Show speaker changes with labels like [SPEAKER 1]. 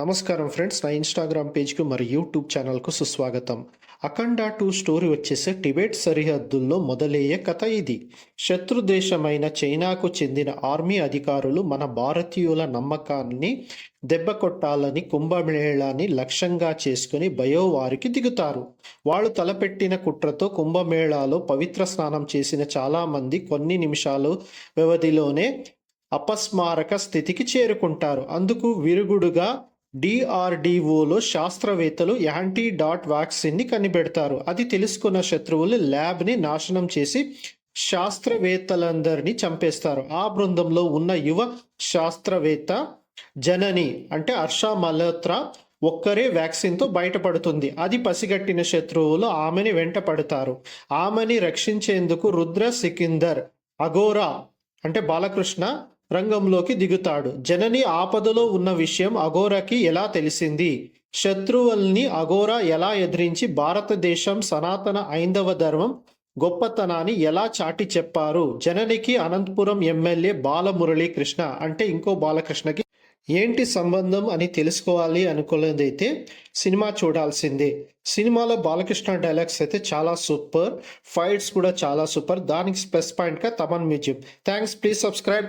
[SPEAKER 1] నమస్కారం ఫ్రెండ్స్, నా ఇన్స్టాగ్రామ్ పేజ్కు మరియు యూట్యూబ్ ఛానల్కు సుస్వాగతం. అఖండ 2 స్టోరీ వచ్చేసి టిబెట్ సరిహద్దుల్లో మొదలయ్యే కథ ఇది. శత్రు దేశమైన చైనాకు చెందిన ఆర్మీ అధికారులు మన భారతీయుల నమ్మకాన్ని దెబ్బకొట్టాలని కుంభమేళాని లక్ష్యంగా చేసుకుని బయోవారికి దిగుతారు. వాళ్ళు తలపెట్టిన కుట్రతో కుంభమేళాలో పవిత్ర స్నానం చేసిన చాలామంది కొన్ని నిమిషాలు వ్యవధిలోనే అపస్మారక స్థితికి చేరుకుంటారు. అందుకు విరుగుడుగా డిఆర్డిఓలో శాస్త్రవేత్తలు యాంటీడాట్ వ్యాక్సిన్ని కనిపెడతారు. అది తెలుసుకున్న శత్రువులు ల్యాబ్ని నాశనం చేసి శాస్త్రవేత్తలందరినీ చంపేస్తారు. ఆ బృందంలో ఉన్న యువ శాస్త్రవేత్త జనని అంటే హర్ష మల్హోత్రా ఒక్కరే వ్యాక్సిన్తో బయటపడుతుంది. అది పసిగట్టిన శత్రువులు ఆమెని వెంట పడతారు. ఆమెని రక్షించేందుకు రుద్ర సికిందర్ అఘోరా అంటే బాలకృష్ణ రంగంలోకి దిగుతాడు. జనని ఆపదలో ఉన్న విషయం అఘోరాకి ఎలా తెలిసింది? శత్రువుల్ని అఘోరా ఎలా ఎదిరించి భారతదేశం సనాతన ఐందవ ధర్మం గొప్పతనాన్ని ఎలా చాటి చెప్పారు? జననికి అనంతపురం ఎమ్మెల్యే బాలమురళీకృష్ణ అంటే ఇంకో బాలకృష్ణకి ఏంటి సంబంధం అని తెలుసుకోవాలి అనుకున్నదైతే సినిమా చూడాల్సిందే. సినిమాలో బాలకృష్ణ డైలాగ్స్ అయితే చాలా సూపర్, ఫైట్స్ కూడా చాలా సూపర్. దానికి ప్లస్ పాయింట్గా Thaman museum. Thanks, please subscribe.